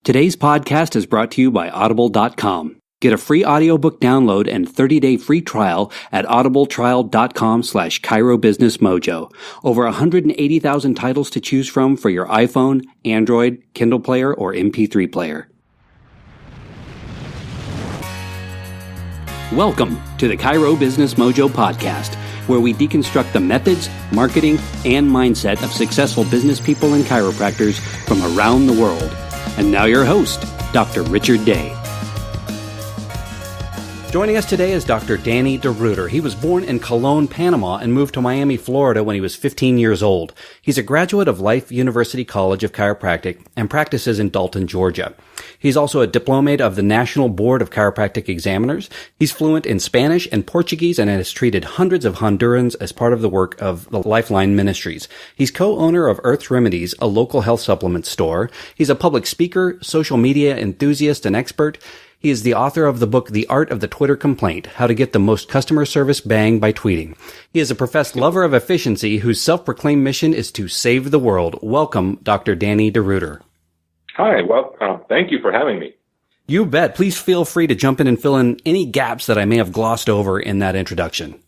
Today's podcast is brought to you by Audible.com. Get a free audiobook download and 30-day free trial at audibletrial.com/ChiroBusinessMojo. Over 180,000 titles to choose from for your iPhone, Android, Kindle player, or MP3 player. Welcome to the Chiro Business Mojo podcast, where we deconstruct the methods, marketing, and mindset of successful business people and chiropractors from around the world. And now your host, Dr. Richard Day. Joining us today is Dr. Danny DeReuter. He was born in Cologne, Panama, and moved to Miami, Florida when he was 15 years old. He's a graduate of Life University College of Chiropractic and practices in Dalton, Georgia. He's also a diplomate of the National Board of Chiropractic Examiners. He's fluent in Spanish and Portuguese and has treated hundreds of Hondurans as part of the work of the Lifeline Ministries. He's co-owner of Earth's Remedies, a local health supplement store. He's a public speaker, social media enthusiast, and expert. He is the author of the book, The Art of the Twitter Complaint, How to Get the Most Customer Service Bang by Tweeting. He is a professed lover of efficiency whose self-proclaimed mission is to save the world. Welcome, Dr. Danny DeReuter. Hi, well, thank you for having me. You bet. Please feel free to jump in and fill in any gaps that I may have glossed over in that introduction.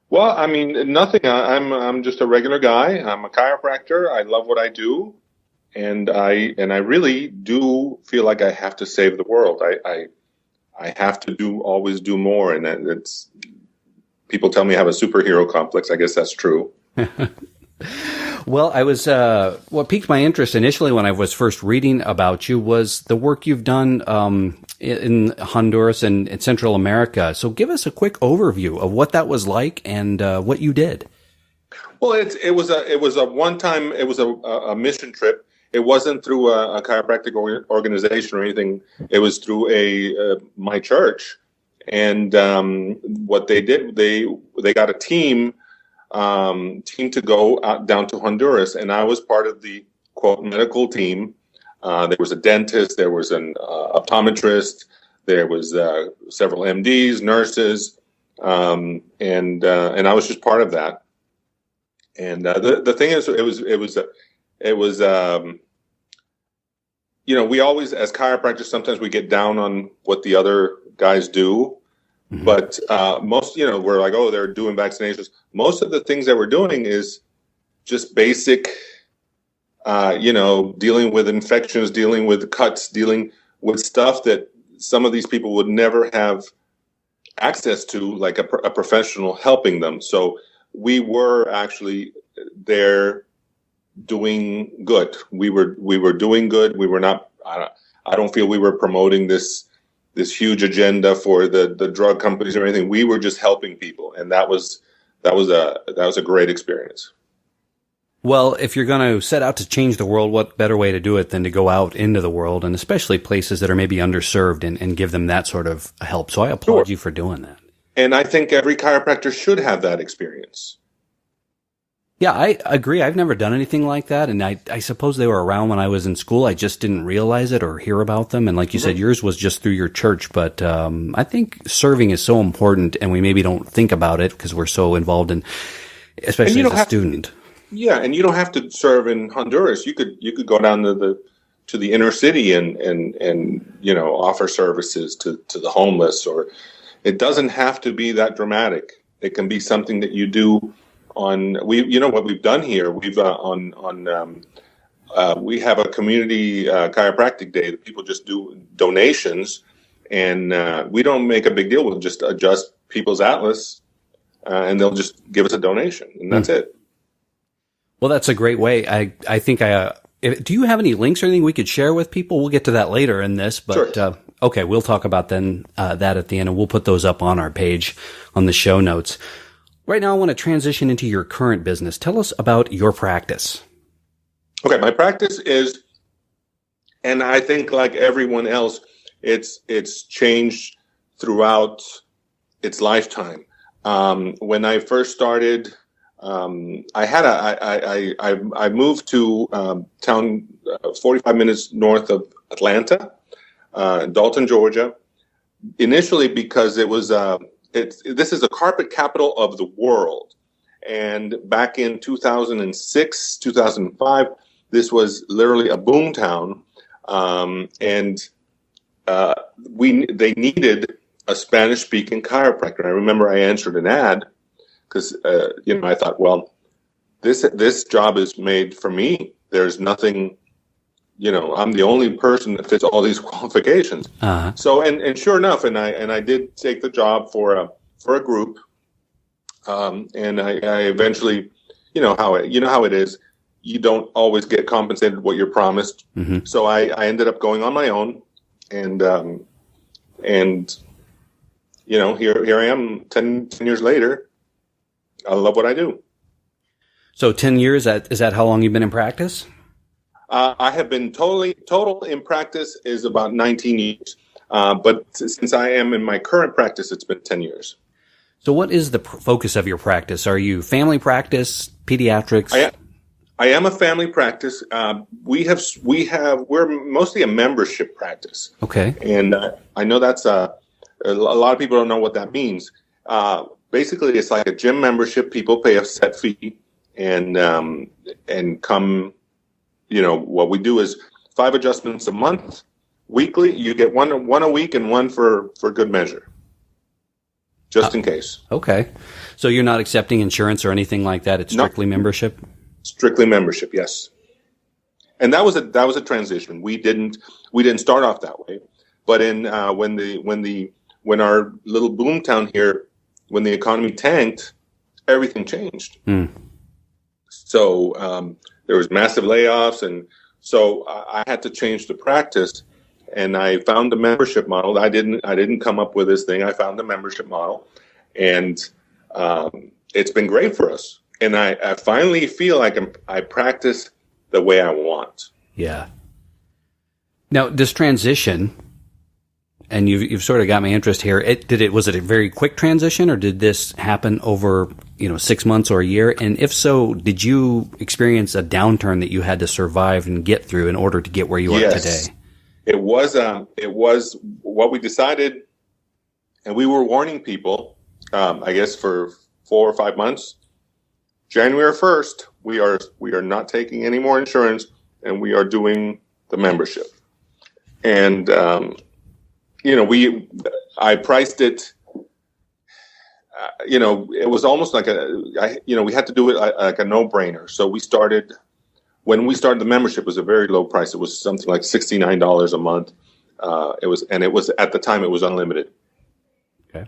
Well, I mean, nothing. I'm just a regular guy. I'm a chiropractor. I love what I do. And I really do feel like I have to save the world. I have to always do more. And it's, people tell me I have a superhero complex. I guess that's true. Well, what piqued my interest initially when I was first reading about you was the work you've done, in Honduras and in Central America. So give us a quick overview of what that was like and, what you did. Well, it was a mission trip. It wasn't through a chiropractic organization or anything. It was through my church, and what they did, they got a team to go out down to Honduras, and I was part of the quote medical team. There was a dentist, there was an optometrist, there was several MDs, nurses, and I was just part of that. And the thing is, it was, we always, as chiropractors, sometimes we get down on what the other guys do. Mm-hmm. But most, we're like, oh, they're doing vaccinations. Most of the things that we're doing is just basic, dealing with infections, dealing with cuts, dealing with stuff that some of these people would never have access to, like a professional helping them. So we were actually there doing good. We were doing good. We were not. I don't feel we were promoting this huge agenda for the drug companies or anything. We were just helping people, and that was a great experience. Well, if you're going to set out to change the world, what better way to do it than to go out into the world, and especially places that are maybe underserved, and give them that sort of help. So I applaud you for doing that. And I think every chiropractor should have that experience. Yeah, I agree. I've never done anything like that, and I suppose they were around when I was in school. I just didn't realize it or hear about them. And like you said, yours was just through your church. But I think serving is so important, and we maybe don't think about it because we're so involved in, especially as a student. Yeah, and you don't have to serve in Honduras. You could go down to the inner city and offer services to the homeless. Or it doesn't have to be that dramatic. It can be something that you do. What we've done here, we have a community chiropractic day that people just do donations, and we don't make a big deal. We'll just adjust people's atlas, and they'll just give us a donation, and that's it. Well, that's a great way. I think do you have any links or anything we could share with people? We'll get to that later in this, but sure. Okay, we'll talk about then that at the end, and we'll put those up on our page on the show notes. Right now, I want to transition into your current business. Tell us about your practice. Okay, my practice is, and I think like everyone else, it's changed throughout its lifetime. When I first started, I moved to town 45 minutes north of Atlanta, Dalton, Georgia, initially because it was this is the carpet capital of the world. And back in 2006, 2005, this was literally a boom town. and they needed a Spanish-speaking chiropractor. I remember I answered an ad because I thought, well, this job is made for me. There's nothing, I'm the only person that fits all these qualifications. Uh-huh. So and sure enough, and I did take the job for a group, and I eventually, how it is. You don't always get compensated what you're promised. Mm-hmm. So I ended up going on my own, and here I am 10 years later. I love what I do. So 10 years, is that how long you've been in practice? I have been total in practice is about 19 years. But since I am in my current practice, it's been 10 years. So what is the focus of your practice? Are you family practice, pediatrics? I am a family practice. We're mostly a membership practice. Okay. And I know that's a lot of people don't know what that means. Basically, it's like a gym membership. People pay a set fee and come. What we do is 5 adjustments a month, weekly. You get one a week and one for good measure, just in case. Okay. So you're not accepting insurance or anything like that. It's strictly membership. Strictly membership, yes. And that was a transition. We didn't start off that way, but when our little boomtown here, when the economy tanked, everything changed. Mm. So there was massive layoffs, and so I had to change the practice. And I found the membership model. I didn't come up with this thing. I found the membership model, and it's been great for us. And I finally feel like I practice the way I want. Yeah. Now, this transition, and you've sort of got my interest here. Was it a very quick transition, or did this happen over 6 months or a year? And if so, did you experience a downturn that you had to survive and get through in order to get where you are today? It was what we decided, and we were warning people, I guess, for 4 or 5 months. January 1st, we are not taking any more insurance, and we are doing the membership. And I priced it. It was almost like we had to do it like a no-brainer. So when we started the membership, it was a very low price. It was something like $69 a month. It was at the time it was unlimited. Okay.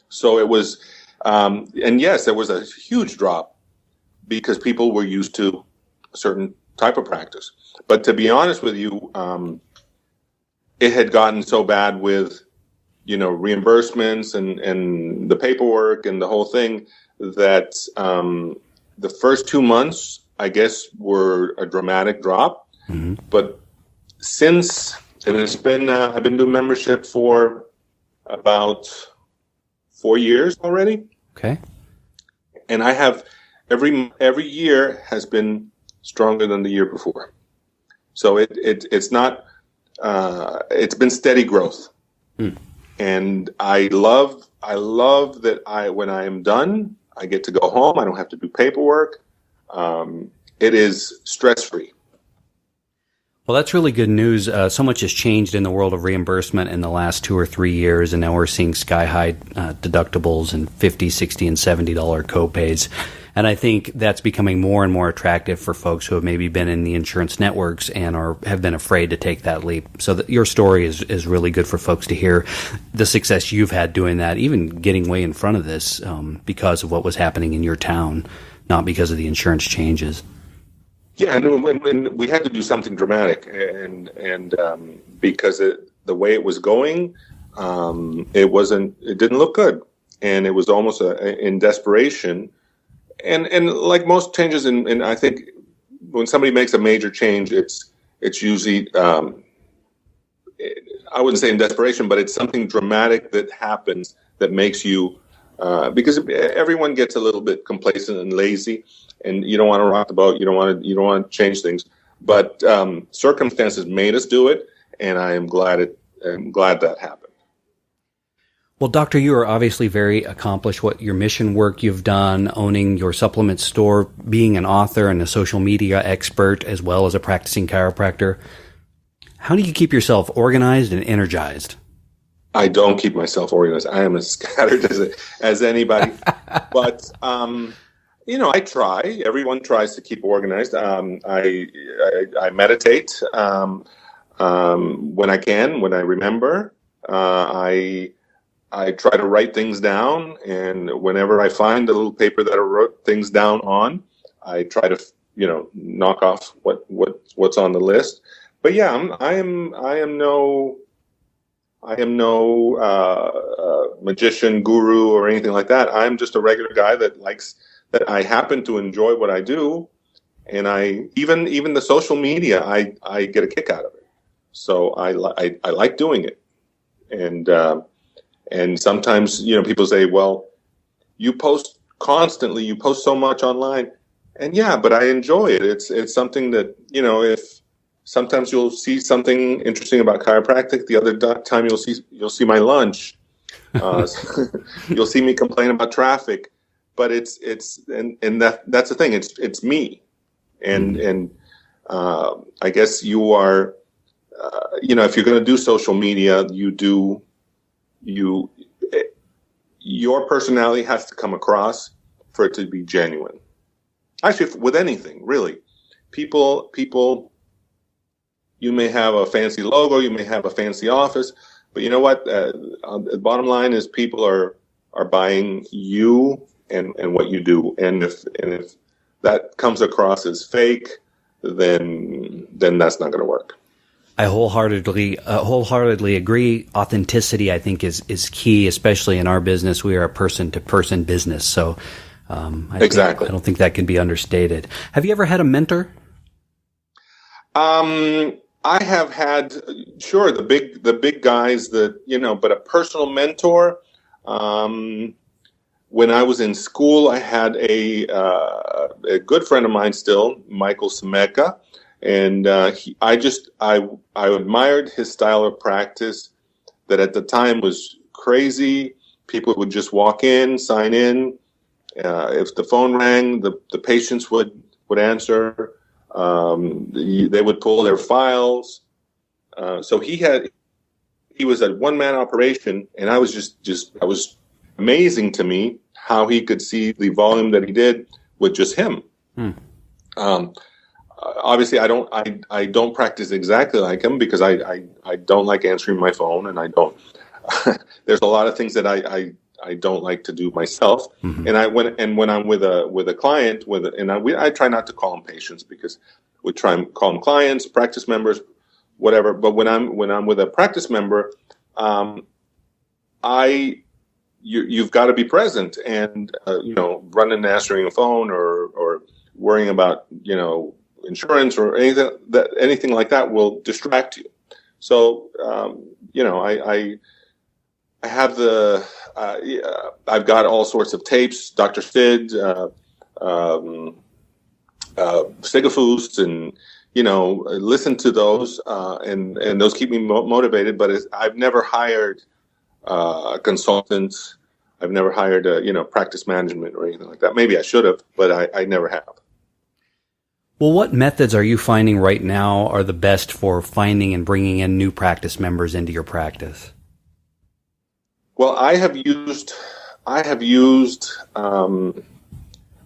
So it was. And yes, there was a huge drop because people were used to a certain type of practice. But to be honest with you, it had gotten so bad with, reimbursements and the paperwork and the whole thing that the first 2 months, I guess, were a dramatic drop. Mm-hmm. But since, and it's been, I've been doing membership for about 4 years already. Okay. And I have every year has been stronger than the year before. So it's not it's been steady growth. Mm. And I love that when I am done, I get to go home. I don't have to do paperwork. It is stress-free. Well, that's really good news. So much has changed in the world of reimbursement in the last 2 or 3 years, and now we're seeing sky-high deductibles and $50, $60, and $70 copays. And I think that's becoming more and more attractive for folks who have maybe been in the insurance networks and have been afraid to take that leap. So your story is really good for folks to hear the success you've had doing that, even getting way in front of this because of what was happening in your town, not because of the insurance changes. Yeah, and when we had to do something dramatic, and because the way it was going, it didn't look good, and it was almost in desperation, and like most changes, and I think when somebody makes a major change, it's usually I wouldn't say in desperation, but it's something dramatic that happens that makes you because everyone gets a little bit complacent and lazy. And you don't want to rock the boat. You don't want to change things. But circumstances made us do it, and I am glad that happened. Well, Doctor, you are obviously very accomplished. What your mission work you've done, owning your supplement store, being an author and a social media expert, as well as a practicing chiropractor. How do you keep yourself organized and energized? I don't keep myself organized. I am as scattered as anybody. But I try. Everyone tries to keep organized. I meditate when I can, when I remember. I try to write things down, and whenever I find a little paper that I wrote things down on, I try to knock off what's on the list. But yeah, I am no magician, guru, or anything like that. I'm just a regular guy that I happen to enjoy what I do, and I even the social media, I get a kick out of it. So I like doing it, and sometimes people say, well, you post constantly, you post so much online, and yeah, but I enjoy it. It's something that if. Sometimes you'll see something interesting about chiropractic. The other time you'll see my lunch. You'll see me complain about traffic, but it's that's the thing. It's me, and I guess you are. If you're going to do social media, your personality has to come across for it to be genuine. Actually, with anything, really, people. You may have a fancy logo, you may have a fancy office, but you know what? The bottom line is people are buying you and what you do, and if that comes across as fake, then that's not going to work. I wholeheartedly agree. Authenticity, I think, is key, especially in our business. We are a person-to-person business, so exactly. I don't think that can be understated. Have you ever had a mentor? I have had, sure, the big guys that, but a personal mentor. When I was in school, I had a good friend of mine still, Michael Semeka, and I admired his style of practice that at the time was crazy. People would just walk in, sign in. If the phone rang, the patients would answer. They would pull their files. So he was a one-man operation, and I was just I was amazing to me how he could see the volume that he did with just him. Obviously, I don't practice exactly like him because I don't like answering my phone, and I don't. There's a lot of things that I don't like to do myself. Mm-hmm. And when I'm with a client, I try not to call them patients because we try and call them clients, practice members, whatever. But when I'm with a practice member, you've got to be present, and running and answering a phone or worrying about insurance or anything like that will distract you. So I have I've got all sorts of tapes, Dr. Sid, Sigafoost, and listen to those, and those keep me motivated. But I've never hired consultants. I've never hired practice management or anything like that. Maybe I should have, but I never have. Well, what methods are you finding right now are the best for finding and bringing in new practice members into your practice? Well, I have used. I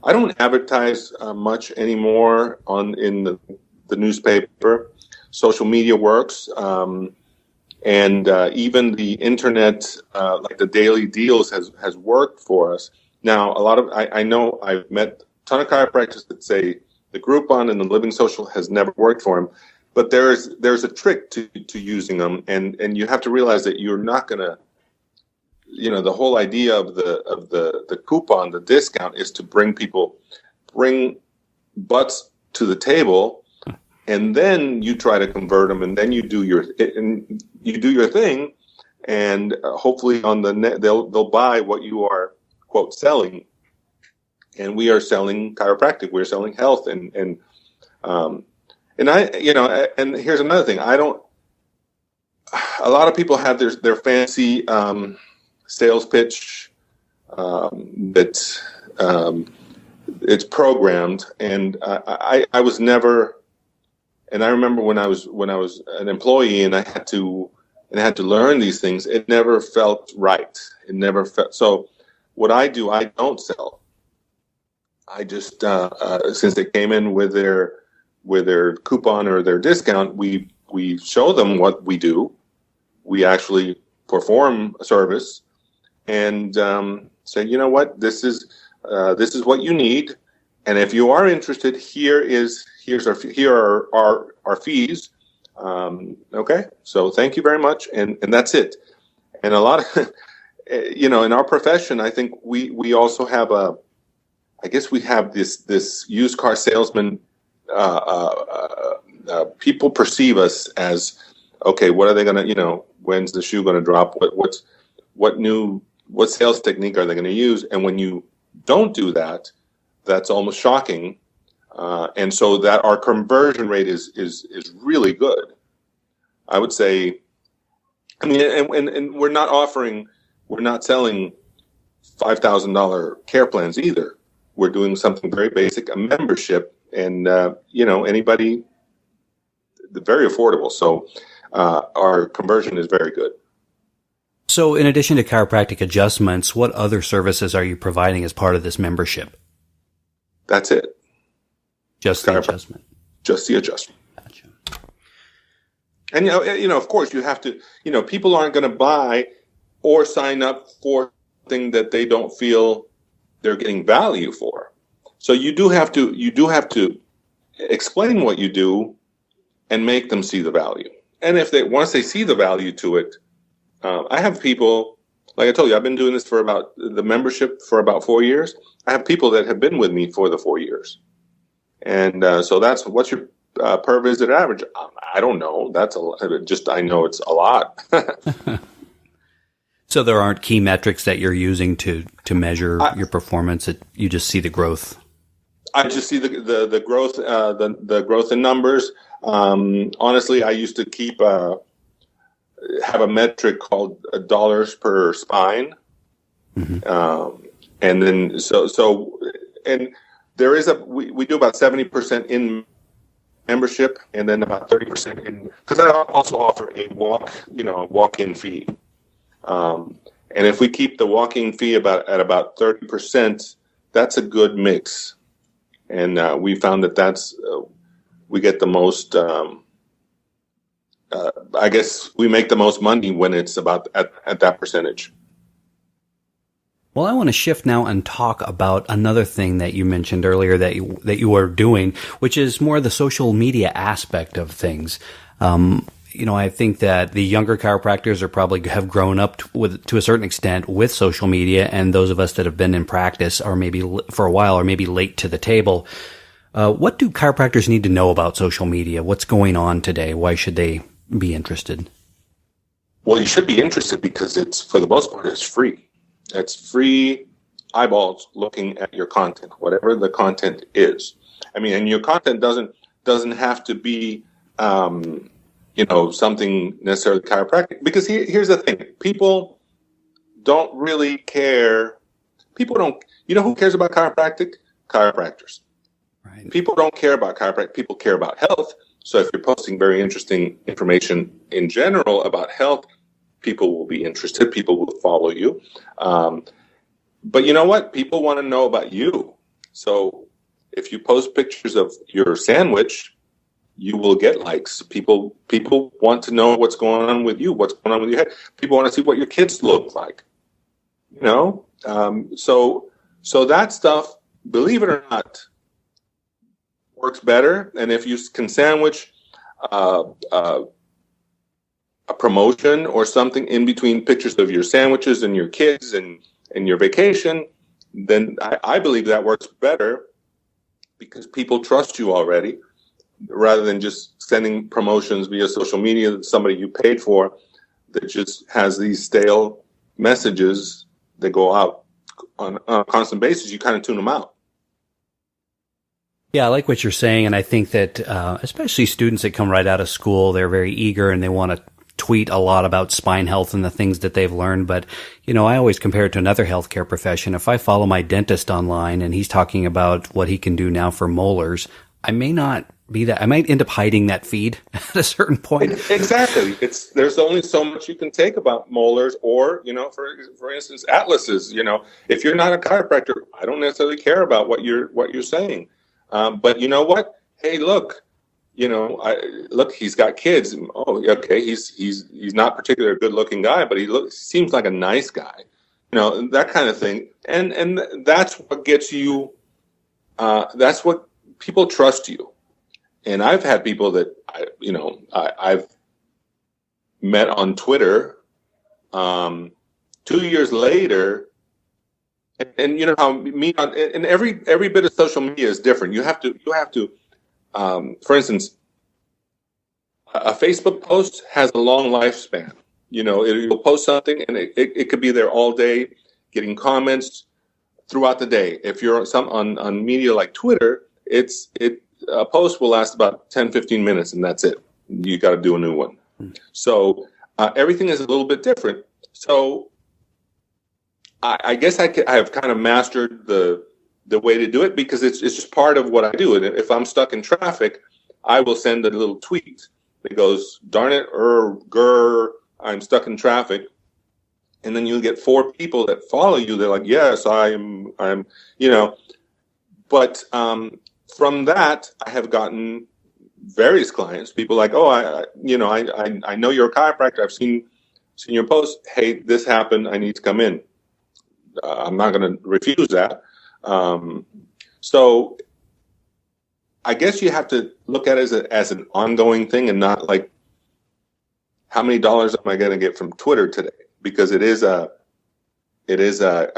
don't advertise much anymore in the newspaper. Social media works, and even the internet, like the daily deals, has worked for us. Now, I know I've met a ton of chiropractors that say the Groupon and the Living Social has never worked for them, but there's a trick to using them, and you have to realize that you're not going to. The whole idea of the coupon, the discount, is to bring butts to the table, and then you try to convert them, and then you do your thing, and hopefully on the net they'll buy what you are quote selling. And we are selling chiropractic, we're selling health, and and here's another thing. A lot of people have their fancy sales pitch that it's programmed, and I was never And I remember when I was an employee and I had to learn these things, it never felt right. It never felt so. What I do, I don't sell. I just since they came in with their coupon or their discount, we show them what we do. We actually perform a service and say, you know what, this is what you need, and if you are interested, here are our fees. Okay, so thank you very much, and that's it. And a lot of in our profession, I think we also have we have this used car salesman. People perceive us as, okay, what are they gonna, when's the shoe gonna drop? What sales technique are they gonna use? And when you don't do that, that's almost shocking. And so that our conversion rate is really good. I would say, and we're not selling $5,000 care plans either. We're doing something very basic, a membership, and anybody, very affordable. So our conversion is very good. So in addition to chiropractic adjustments, what other services are you providing as part of this membership? That's it. Just the adjustment. Just the adjustment. Gotcha. And of course, you have to. People aren't going to buy or sign up for something that they don't feel they're getting value for. So you do have to explain what you do and make them see the value. And once they see the value to it, I have people, like I told you, I've been doing this for about the membership for about 4 years. I have people that have been with me for the 4 years. And so what's your per visit average? I don't know. I know it's a lot. So there aren't key metrics that you're using to measure your performance. You just see the growth. I just see the growth, the growth in numbers. Honestly, I used to have a metric called dollars per spine. Mm-hmm. And then and there is we do about 70% in membership, and then about 30% in, because I also offer a walk-in fee. And if we keep the walk-in fee at about 30%, that's a good mix. And we found that's we get the most. I guess we make the most money when it's about at that percentage. Well, I want to shift now and talk about another thing that you mentioned earlier that you are doing, which is more the social media aspect of things. I think that the younger chiropractors have grown up to a certain extent with social media, and those of us that have been in practice or maybe for a while or maybe late to the table. What do chiropractors need to know about social media? What's going on today? Why should they be interested? Well, you should be interested because for the most part, it's free. It's free eyeballs looking at your content, whatever the content is. I mean, and your content doesn't have to be, something necessarily chiropractic. Because here's the thing: people don't really care. People don't. You know who cares about chiropractic? Chiropractors. Right. People don't care about chiropractic. People care about health. So if you're posting very interesting information in general about health, people will be interested. People will follow you. But you know what? People want to know about you. So if you post pictures of your sandwich, you will get likes. People want to know what's going on with you, what's going on with your head. People want to see what your kids look like. So that stuff, believe it or not, works better. And if you can sandwich a promotion or something in between pictures of your sandwiches and your kids and your vacation, then I believe that works better because people trust you already, rather than just sending promotions via social media that somebody you paid for that just has these stale messages that go out on a constant basis. You kind of tune them out. Yeah, I like what you're saying, and I think that especially students that come right out of school, they're very eager and they want to tweet a lot about spine health and the things that they've learned. But, I always compare it to another healthcare profession. If I follow my dentist online and he's talking about what he can do now for molars, I may not be that. I might end up hiding that feed at a certain point. Exactly. There's only so much you can take about molars, or for instance, atlases. If you're not a chiropractor, I don't necessarily care about what you're saying. But you know what? Hey, look. Look, he's got kids. Oh, okay. He's not particularly a good-looking guy, but seems like a nice guy. That kind of thing. And that's what gets you. That's what people trust you. And I've had people that I've met on Twitter 2 years later, and you know how and every bit of social media is different. You have to. For instance, a Facebook post has a long lifespan. You'll post something and it could be there all day, getting comments throughout the day. If you're on media like Twitter, a post will last about 10, 15 minutes, and that's it. You got to do a new one. So everything is a little bit different. So I guess I have kind of mastered the way to do it, because it's just part of what I do. And if I'm stuck in traffic, I will send a little tweet that goes, "Darn it, grr, I'm stuck in traffic." And then you'll get 4 people that follow you. They're like, "Yes, I'm." But from that, I have gotten various clients. People like, "Oh, I know you're a chiropractor. I've seen your post. Hey, this happened. I need to come in." I'm not going to refuse that. So I guess you have to look at it as an ongoing thing, and not like, how many dollars am I going to get from Twitter today? Because it is a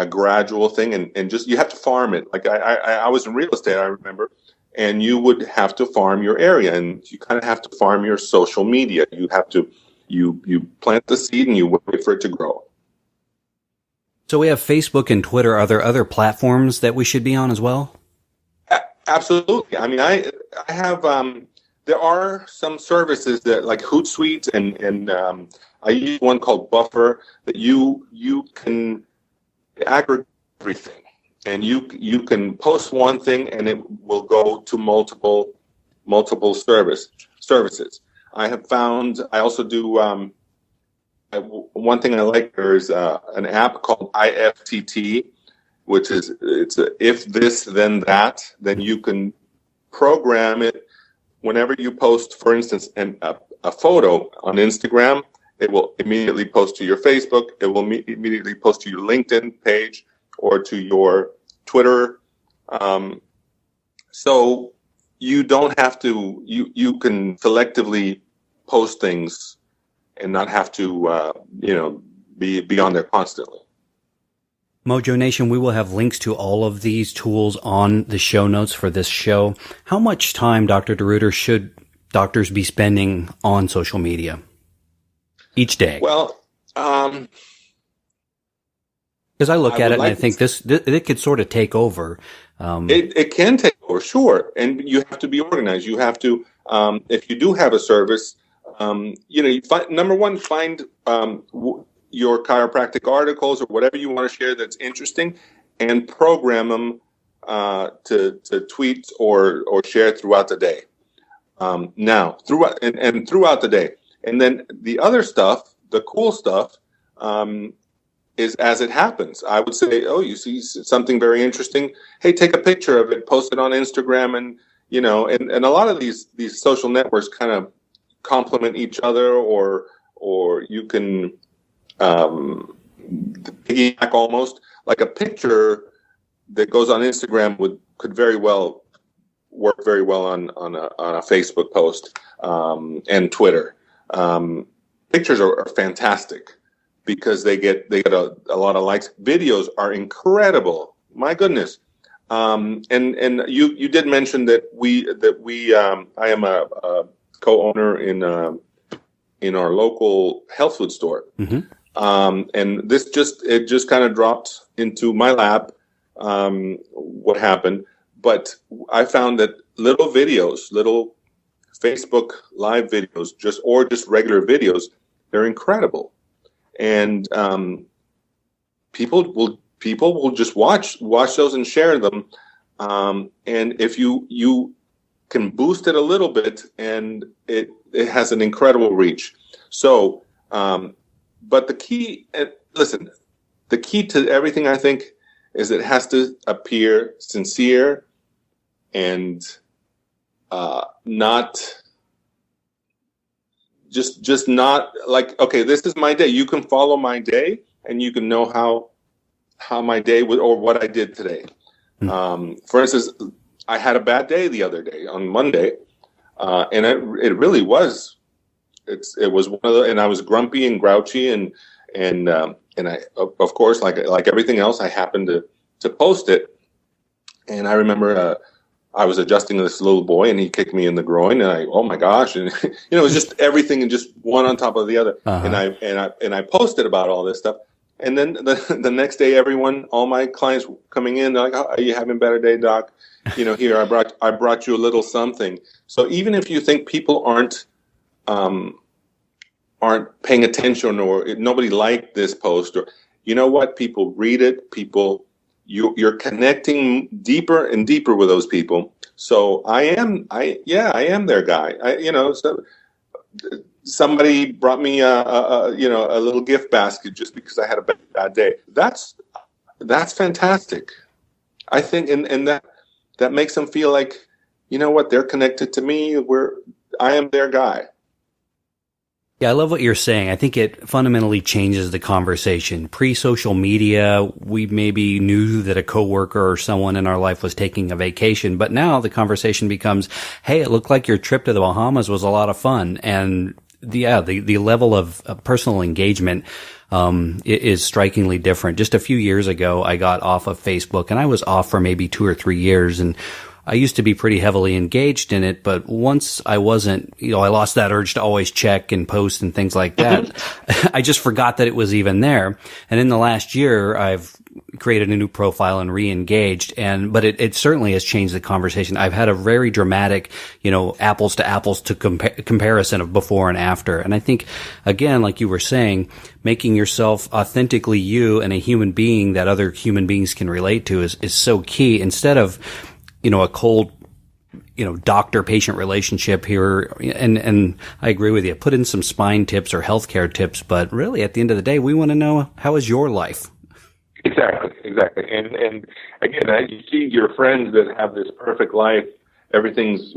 gradual thing, and just, you have to farm it. Like I was in real estate, I remember, and you would have to farm your area, and you kind of have to farm your social media. You have to, you plant the seed and you wait for it to grow. So we have Facebook and Twitter. Are there other platforms that we should be on as well? Absolutely. I mean, I have, there are some services that, like Hootsuite, and I use one called Buffer, that you can aggregate everything, and you can post one thing and it will go to multiple services. I have found, I also do, one thing I like, there's an app called IFTT, which is, it's a if this then that. Then you can program it whenever you post, for instance, a photo on Instagram. It will immediately post to your Facebook. It will immediately post to your LinkedIn page or to your Twitter. So you don't have to. You can selectively post things and not have to, be on there constantly. Mojo Nation, we will have links to all of these tools on the show notes for this show. How much time, Dr. DeReuter, should doctors be spending on social media each day? Well, because I look at it and I think it could sort of take over. It can take over, sure. And you have to be organized. You have to, if you do have a service, you find, number one, find your chiropractic articles or whatever you want to share that's interesting, and program them to tweet or share throughout the day. Throughout the day, and then the other stuff, the cool stuff, is as it happens. I would say, oh, you see something very interesting. Hey, take a picture of it, post it on Instagram, and and a lot of these social networks kind of complement each other, or you can piggyback almost. Like a picture that goes on Instagram could very well work very well on a Facebook post and Twitter. Pictures are fantastic because they get a lot of likes. Videos are incredible. My goodness. And you did mention that I am a co-owner in our local health food store. Mm-hmm. And this just kind of dropped into my lap, what happened. But I found that little videos, little Facebook live videos, just regular videos, they're incredible. And people will just watch those and share them. And if you can boost it a little bit, and it has an incredible reach. So, but the key, listen, the key to everything, I think, is it has to appear sincere and not just not like, okay, this is my day. You can follow my day, and you can know how my day was or what I did today. For instance, I had a bad day the other day on Monday, and it really was. It was one of the, and I was grumpy and grouchy, and I, of course, like everything else, I happened to post it, and I remember I was adjusting this little boy, and he kicked me in the groin, and oh my gosh, and it was just everything, and just one on top of the other, and I posted about all this stuff. And then the next day, all my clients coming in, they're like, oh, "Are you having a better day, doc? Here I brought you a little something." So even if you think people aren't paying attention, or nobody liked this post, or you know what, people read it. You're connecting deeper and deeper with those people. So I am their guy. Somebody brought me a little gift basket just because I had a bad day. That's fantastic. I think, and that makes them feel like, you know what, they're connected to me. I am their guy. Yeah, I love what you're saying. I think it fundamentally changes the conversation. Pre-social media, we maybe knew that a coworker or someone in our life was taking a vacation, but now the conversation becomes, hey, it looked like your trip to the Bahamas was a lot of fun. And the level of personal engagement is strikingly different. Just a few years ago, I got off of Facebook, and I was off for maybe 2 or 3 years, and I used to be pretty heavily engaged in it, but once I wasn't, I lost that urge to always check and post and things like that. I just forgot that it was even there. And in the last year, I've created a new profile and re-engaged, but it certainly has changed the conversation. I've had a very dramatic, apples to apples to comparison of before and after. And I think, again, like you were saying, making yourself authentically you and a human being that other human beings can relate to is so key, instead of a cold, doctor-patient relationship here. And I agree with you. Put in some spine tips or healthcare tips, but really at the end of the day, we want to know, how is your life? Exactly. And again, you see your friends that have this perfect life. Everything's,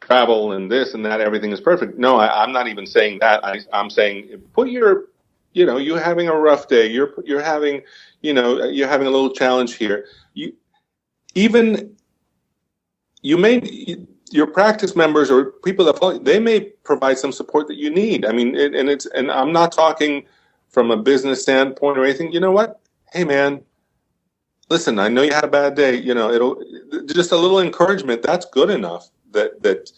travel and this and that, everything is perfect. No, I'm not even saying that. I'm saying put your, you're having a rough day. You're having, you're having a little challenge here. Your practice members or people that follow, they may provide some support that you need. I mean, and I'm not talking from a business standpoint or anything. You know what? Hey, man, listen, I know you had a bad day. It'll just a little encouragement. That's good enough that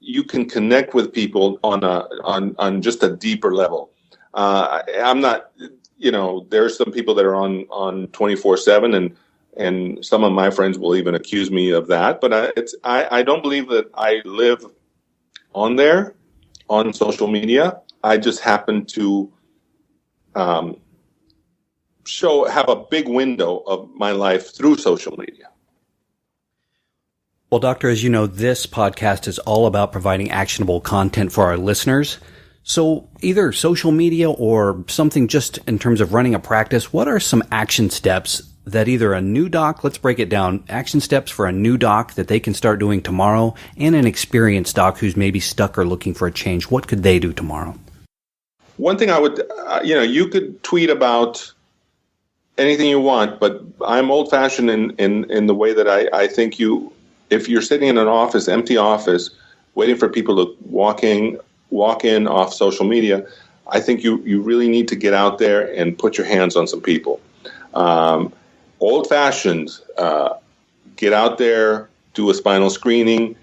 you can connect with people on just a deeper level. I'm not, there's some people that are on 24/7, and some of my friends will even accuse me of that. But I don't believe that I live on social media. I just happen to have a big window of my life through social media. Well, Doctor, as you know, this podcast is all about providing actionable content for our listeners. So either social media or something just in terms of running a practice, what are some action steps that either a new doc, let's break it down, action steps for a new doc that they can start doing tomorrow, and an experienced doc who's maybe stuck or looking for a change? What could they do tomorrow? One thing I would, you could tweet about anything you want, but I'm old-fashioned in the way that I think if you're sitting in an office, empty office, waiting for people to walk in off social media, I think you really need to get out there and put your hands on some people. Old-fashioned, get out there, do a spinal screening.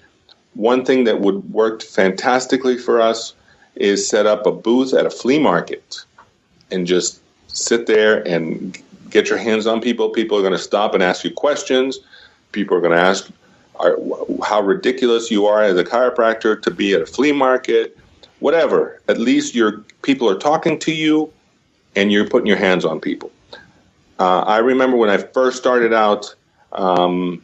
One thing that would work fantastically for us is set up a booth at a flea market and just sit there and get your hands on people. People are going to stop and ask you questions. People are going to ask how ridiculous you are as a chiropractor to be at a flea market, whatever. At least people are talking to you and you're putting your hands on people. I remember when I first started out, On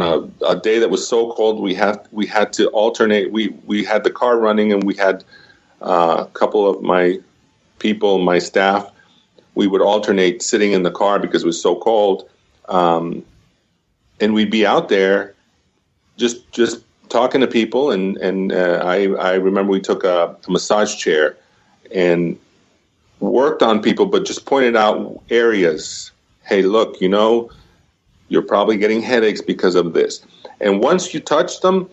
a day that was so cold, we had to alternate. We had the car running, and we had a couple of my people, my staff. We would alternate sitting in the car because it was so cold, and we'd be out there just talking to people. And I remember we took a massage chair and worked on people, but just pointed out areas. Hey, look, you're probably getting headaches because of this. And once you touch them,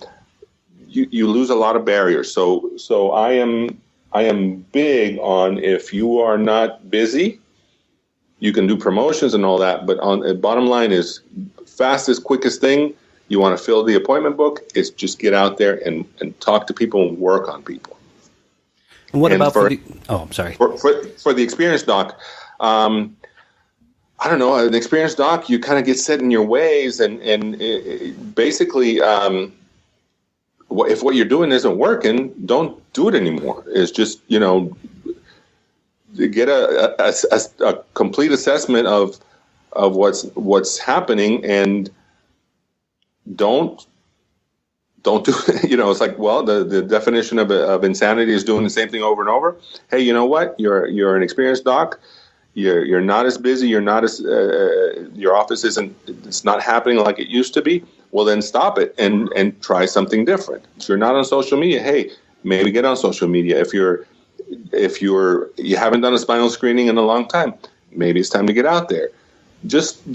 you lose a lot of barriers. So I am big on, if you are not busy, you can do promotions and all that. But the bottom line is, fastest, quickest thing, you want to fill the appointment book, is just get out there and talk to people and work on people. And what about I'm sorry. For the experienced doc, I don't know, an experienced doc, you kind of get set in your ways, and basically, if what you're doing isn't working, don't do it anymore. It's just, get a complete assessment of what's happening, and don't do it. It's like, well, the definition of insanity is doing the same thing over and over. Hey, you know what? You're an experienced doc. You're not as busy. You're not as your office it's not happening like it used to be. Well, then stop it and try something different. If you're not on social media, hey, maybe get on social media. If you haven't done a spinal screening in a long time, maybe it's time to get out there. Just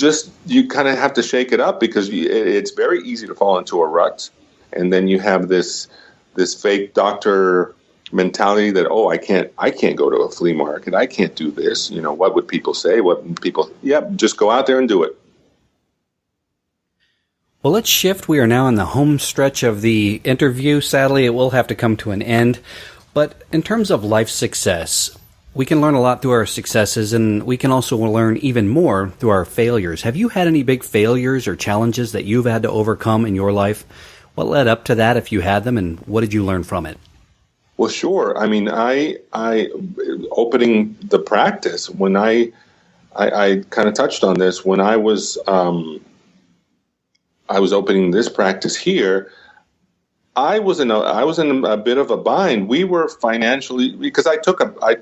you kind of have to shake it up, because it's very easy to fall into a rut, and then you have this fake doctor mentality that, I can't go to a flea market, I can't do this, what would people say, just go out there and do it. Well, let's shift. We are now in the home stretch of the interview. Sadly, it will have to come to an end, but in terms of life success, we can learn a lot through our successes, and we can also learn even more through our failures. Have you had any big failures or challenges that you've had to overcome in your life? What led up to that, if you had them, and what did you learn from it? Well, sure. I mean, I opening the practice, when I kind of touched on this when I was opening this practice here. I was in a bit of a bind. We were financially, because I took a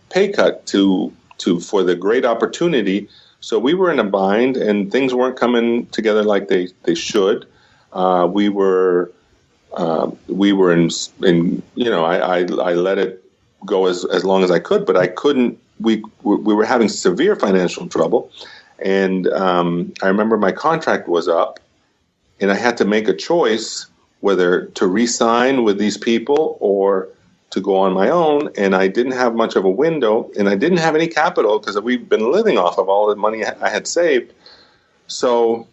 pay cut for the great opportunity. So we were in a bind, and things weren't coming together like they should. We were in I let it go as long as I could, but I couldn't. We were having severe financial trouble, and I remember my contract was up, and I had to make a choice whether to re-sign with these people or to go on my own. And I didn't have much of a window, and I didn't have any capital because we've been living off of all the money I had saved. So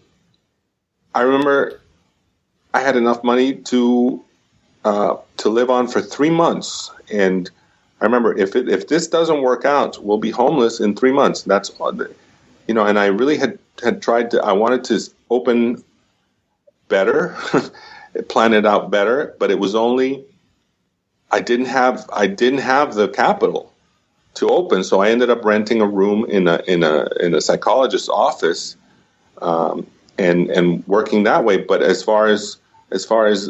I remember I had enough money to live on for 3 months, and I remember, if this doesn't work out, we'll be homeless in 3 months. That's and I really had tried to. I wanted to open better, plan it out better, but it was only I didn't have the capital to open, so I ended up renting a room in a psychologist's office, and working that way. But as far as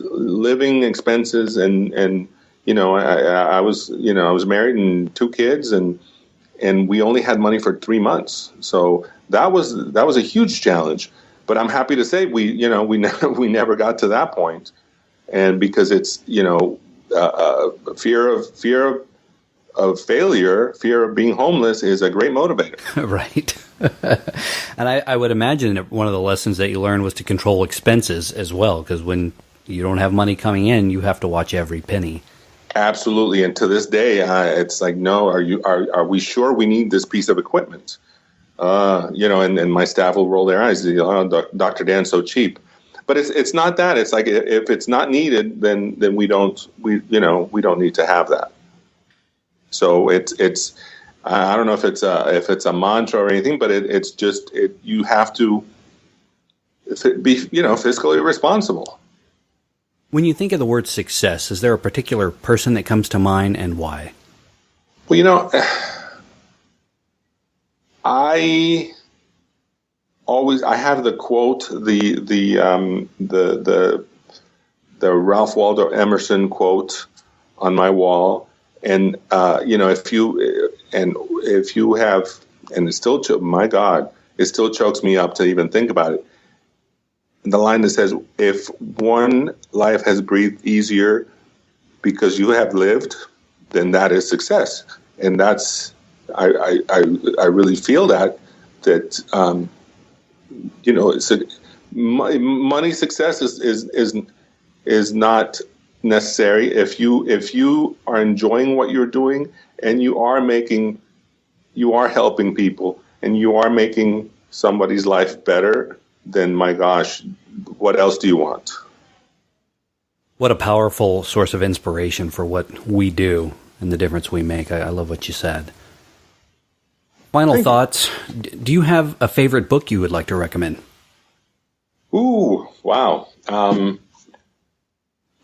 living expenses and I was married and 2 kids, and we only had money for 3 months. So that was a huge challenge. But I'm happy to say we never got to that point. And because it's fear of failure, fear of being homeless is a great motivator. Right. And I would imagine that one of the lessons that you learned was to control expenses as well, because when you don't have money coming in, you have to watch every penny. Absolutely. And to this day, it's like, no, are we sure we need this piece of equipment? And my staff will roll their eyes. Dr. Dan's so cheap. But it's not that. It's like, if it's not needed, then we don't need to have that. So it's I don't know if it's a mantra or anything, but it's just you have to be fiscally responsible. When you think of the word success, is there a particular person that comes to mind, and why? Well, I always, I have the quote, the Ralph Waldo Emerson quote on my wall. And, if you have, and it still, my God, it still chokes me up to even think about it. And the line that says, if one life has breathed easier because you have lived, then that is success. And that's, I really feel that money success is not necessary if you are enjoying what you're doing and you are helping people and you are making somebody's life better, then my gosh, what else do you want? What a powerful source of inspiration for what we do and the difference we make. I love what you said. Final thoughts. Do you have a favorite book you would like to recommend? Ooh, wow.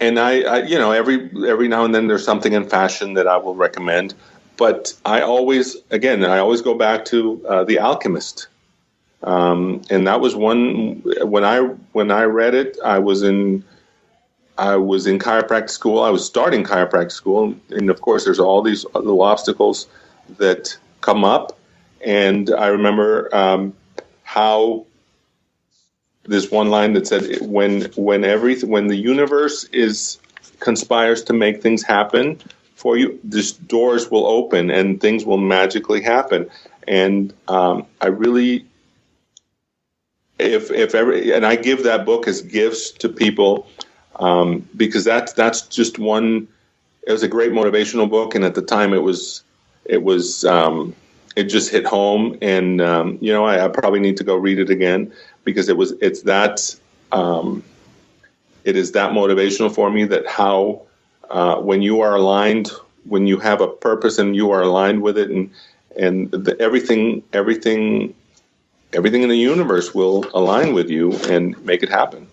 And I every now and then there's something in fashion that I will recommend, but I always go back to The Alchemist. And that was one, when I read it, I was in chiropractic school. I was starting chiropractic school. And of course there's all these little obstacles that come up. And I remember how this one line that said, when the universe conspires to make things happen for you, these doors will open and things will magically happen. And I really, and I give that book as gifts to people, because that's just one. It was a great motivational book, and at the time it just hit home, and I probably need to go read it again, because it is that motivational for me, that how when you are aligned, when you have a purpose and you are aligned with it, and everything in the universe will align with you and make it happen.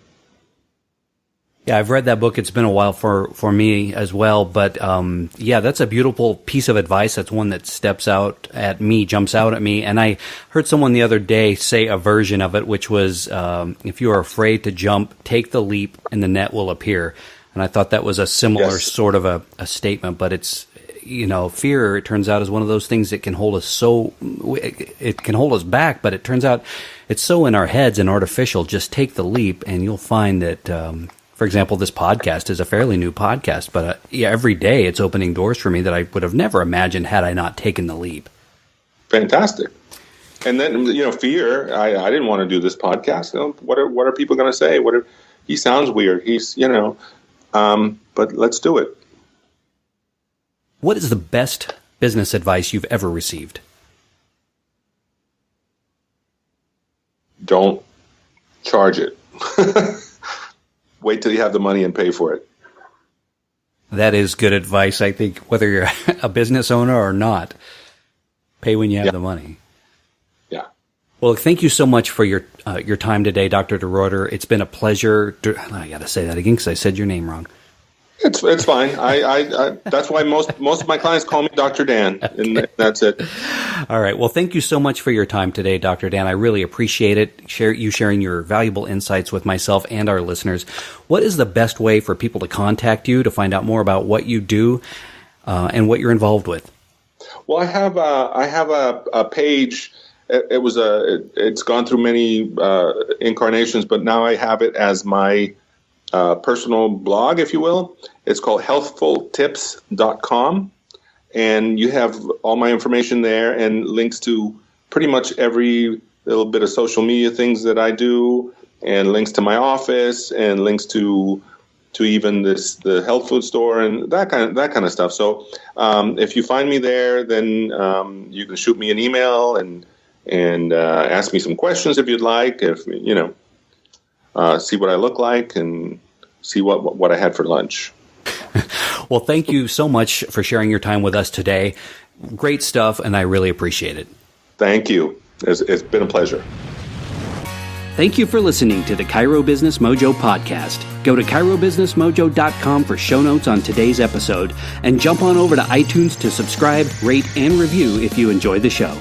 Yeah, I've read that book. It's been a while for me as well. But that's a beautiful piece of advice. That's one that jumps out at me. And I heard someone the other day say a version of it, which was, if you are afraid to jump, take the leap and the net will appear. And I thought that was a similar sort of a statement. But it's, fear, it turns out, is one of those things that can hold us it can hold us back. But it turns out it's so in our heads and artificial. Just take the leap and you'll find that, for example, this podcast is a fairly new podcast, but every day it's opening doors for me that I would have never imagined had I not taken the leap. Fantastic. And then, fear, I didn't want to do this podcast. What are people going to say? He sounds weird. But let's do it. What is the best business advice you've ever received? Don't charge it. Wait till you have the money and pay for it. That is good advice, I think, whether you're a business owner or not. Pay when you have the money. Yeah. Well, thank you so much for your time today, Dr. DeReuter. It's been a pleasure. I got to say that again because I said your name wrong. It's fine. I that's why most of my clients call me Dr. Dan, and that's it. All right. Well, thank you so much for your time today, Dr. Dan. I really appreciate it. Sharing your valuable insights with myself and our listeners. What is the best way for people to contact you to find out more about what you do and what you're involved with? Well, I have a page. It's gone through many incarnations, but now I have it as my personal blog, if you will. It's called healthfultips.com, and you have all my information there and links to pretty much every little bit of social media things that I do, and links to my office, and links to even the health food store and that kind of stuff. So if you find me there, then you can shoot me an email and ask me some questions if you'd like. If see what I look like and see what I had for lunch. Well, thank you so much for sharing your time with us today. Great stuff, and I really appreciate it. Thank you. It's been a pleasure. Thank you for listening to the Chiro Business Mojo podcast. Go to chirobusinessmojo.com for show notes on today's episode, and jump on over to iTunes to subscribe, rate, and review if you enjoyed the show.